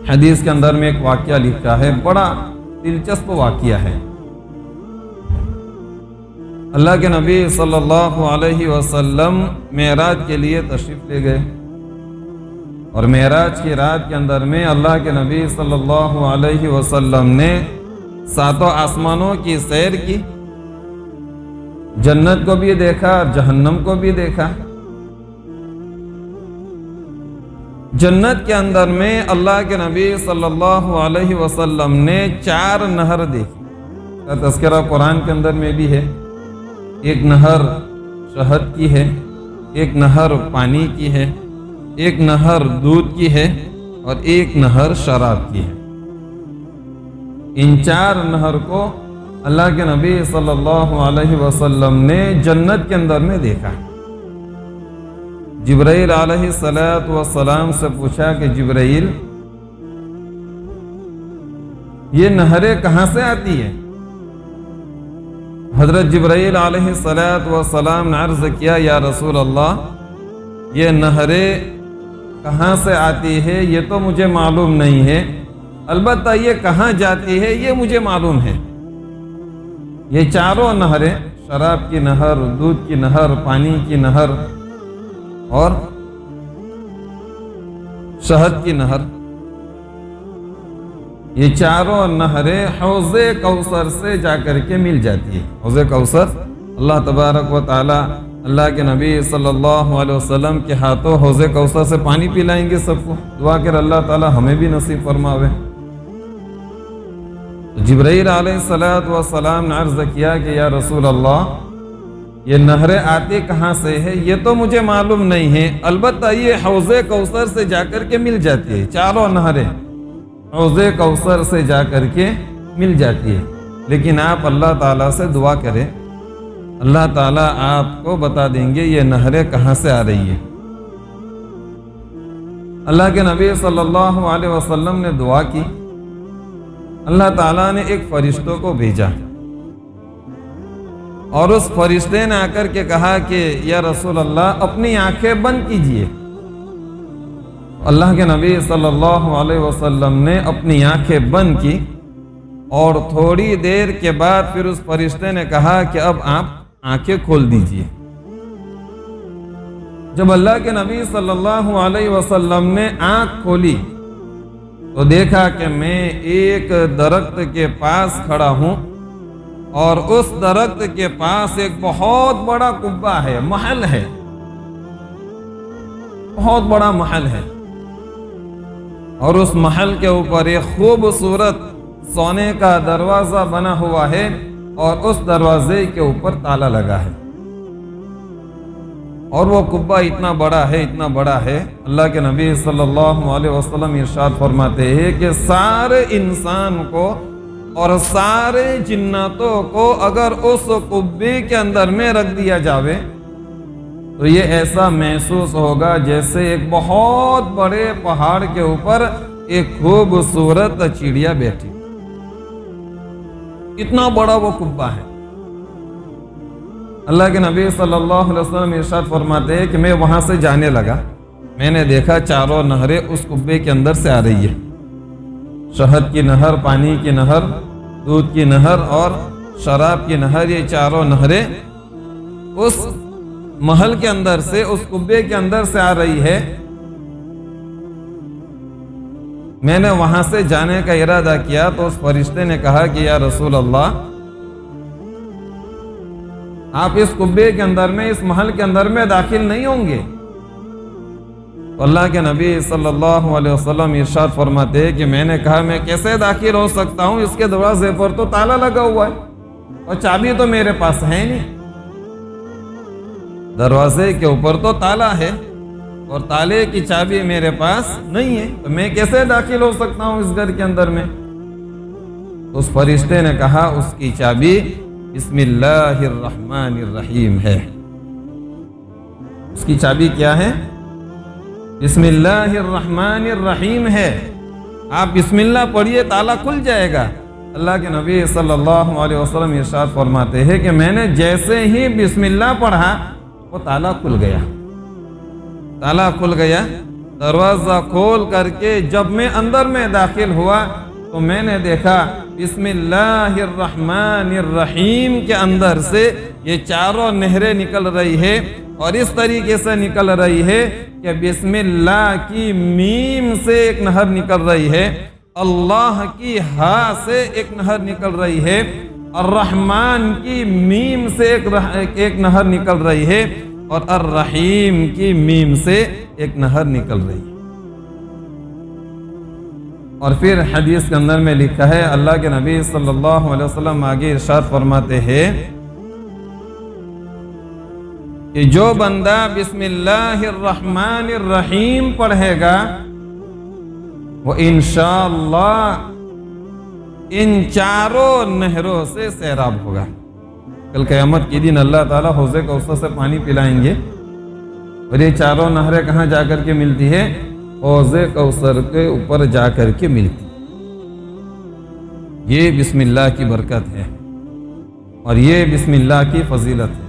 حدیث کے اندر میں ایک واقعہ لکھا ہے، بڑا دلچسپ واقعہ ہے۔ اللہ کے نبی صلی اللہ علیہ وسلم معراج کے لیے تشریف لے گئے، اور معراج کی رات کے اندر میں اللہ کے نبی صلی اللہ علیہ وسلم نے 7 آسمانوں کی سیر کی، جنت کو بھی دیکھا اور جہنم کو بھی دیکھا۔ جنت کے اندر میں اللہ کے نبی صلی اللہ علیہ وسلم نے 4 نہر دیکھی، کا تذکرہ قرآن کے اندر میں بھی ہے۔ ایک نہر شہد کی ہے، ایک نہر پانی کی ہے، ایک نہر دودھ کی ہے، اور ایک نہر شراب کی ہے۔ ان 4 نہر کو اللہ کے نبی صلی اللہ علیہ وسلم نے جنت کے اندر میں دیکھا۔ جبرائیل علیہ السلام سے پوچھا کہ جبرائیل، یہ نہریں کہاں سے آتی ہیں؟ حضرت جبرائیل علیہ السلام نے عرض کیا، یا رسول اللہ، یہ نہریں کہاں سے آتی ہے یہ تو مجھے معلوم نہیں ہے، البتہ یہ کہاں جاتی ہے یہ مجھے معلوم ہے۔ یہ 4 نہریں، شراب کی نہر، دودھ کی نہر، پانی کی نہر اور شہد کی نہر، یہ 4 نہریں حوض کوثر سے جا کر کے مل جاتی ہے۔ حوض کوثر، اللہ تبارک و تعالی اللہ کے نبی صلی اللہ علیہ وسلم کے ہاتھوں حوض کوثر سے پانی پلائیں گے سب کو۔ دعا کر اللہ تعالی ہمیں بھی نصیب فرماوے۔ جبرائیل علیہ السلام نے عرض کیا کہ یا رسول اللہ، یہ نہریں آتی کہاں سے ہے یہ تو مجھے معلوم نہیں ہے، البتہ یہ حوض کوثر سے جا کر کے مل جاتی ہے۔ 4 نہریں حوض کوثر سے جا کر کے مل جاتی ہے، لیکن آپ اللہ تعالیٰ سے دعا کریں، اللہ تعالیٰ آپ کو بتا دیں گے یہ نہریں کہاں سے آ رہی ہے۔ اللہ کے نبی صلی اللہ علیہ وسلم نے دعا کی، اللہ تعالیٰ نے ایک فرشتوں کو بھیجا، اور اس فرشتے نے آ کر کے کہا کہ یا رسول اللہ، اپنی آنکھیں بند کیجئے۔ اللہ کے نبی صلی اللہ علیہ وسلم نے اپنی آنکھیں بند کی، اور تھوڑی دیر کے بعد پھر اس فرشتے نے کہا کہ اب آپ آنکھیں کھول دیجئے۔ جب اللہ کے نبی صلی اللہ علیہ وسلم نے آنکھ کھولی تو دیکھا کہ میں ایک درخت کے پاس کھڑا ہوں، اور اس درخت کے پاس ایک بہت بڑا قبہ ہے، محل ہے، بہت بڑا محل ہے، اور اس محل کے اوپر ایک خوبصورت سونے کا دروازہ بنا ہوا ہے، اور اس دروازے کے اوپر تالا لگا ہے، اور وہ قبہ اتنا بڑا ہے، اتنا بڑا ہے، اللہ کے نبی صلی اللہ علیہ وسلم ارشاد فرماتے ہیں کہ سارے انسان کو اور سارے جناتوں کو اگر اس قبے کے اندر میں رکھ دیا جاوے تو یہ ایسا محسوس ہوگا جیسے ایک بہت بڑے پہاڑ کے اوپر ایک خوبصورت چڑیا بیٹھی، اتنا بڑا وہ قبہ ہے۔ اللہ کے نبی صلی اللہ علیہ وسلم ارشاد فرماتے ہیں کہ میں وہاں سے جانے لگا، میں نے دیکھا 4 نہریں اس قبے کے اندر سے آ رہی ہے، شہد کی نہر، پانی کی نہر، دودھ کی نہر اور شراب کی نہر، یہ 4 نہریں اس محل کے اندر سے، اس قبے کے اندر سے آ رہی ہے۔ میں نے وہاں سے جانے کا ارادہ کیا تو اس فرشتے نے کہا کہ یا رسول اللہ، آپ اس قبے کے اندر میں، اس محل کے اندر میں داخل نہیں ہوں گے۔ تو اللہ کے نبی صلی اللہ علیہ وسلم ارشاد فرماتے ہیں کہ میں نے کہا میں کیسے داخل ہو سکتا ہوں، اس کے دروازے پر تو تالا لگا ہوا ہے اور چابی تو میرے پاس ہے نہیں، دروازے کے اوپر تو تالا ہے اور تالے کی چابی میرے پاس نہیں ہے، تو میں کیسے داخل ہو سکتا ہوں اس گھر کے اندر میں؟ اس فرشتے نے کہا اس کی چابی بسم اللہ الرحمن الرحیم ہے۔ اس کی چابی کیا ہے؟ بسم اللہ الرحمن الرحیم ہے۔ آپ بسم اللہ پڑھیے، تالا کھل جائے گا۔ اللہ کے نبی صلی اللہ علیہ وسلم ارشاد فرماتے ہیں کہ میں نے جیسے ہی بسم اللہ پڑھا وہ تالا کھل گیا، تالا کھل گیا۔ دروازہ کھول کر کے جب میں اندر میں داخل ہوا تو میں نے دیکھا بسم اللہ الرحمن الرحیم کے اندر سے یہ چاروں نہریں نکل رہی ہے، اور اس طریقے سے نکل رہی ہے کہ بسم اللہ کی میم سے ایک نہر نکل رہی ہے، اللہ کی ہا سے ایک نہر نکل رہی ہے، الرحمن کی میم سے ایک نہر نکل رہی ہے، اور الرحیم کی میم سے ایک نہر نکل رہی ہے۔ اور پھر حدیث کے اندر میں لکھا ہے، اللہ کے نبی صلی اللہ علیہ وسلم آگے ارشاد فرماتے ہیں کہ جو بندہ بسم اللہ الرحمن الرحیم پڑھے گا وہ انشاءاللہ ان چاروں نہروں سے سیراب ہوگا۔ کل قیامت کے دن اللہ تعالیٰ حوض کوثر سے پانی پلائیں گے، اور یہ چاروں نہریں کہاں جا کر کے ملتی ہے؟ حوض کوثر کے اوپر جا کر کے ملتی۔ یہ بسم اللہ کی برکت ہے، اور یہ بسم اللہ کی فضیلت ہے۔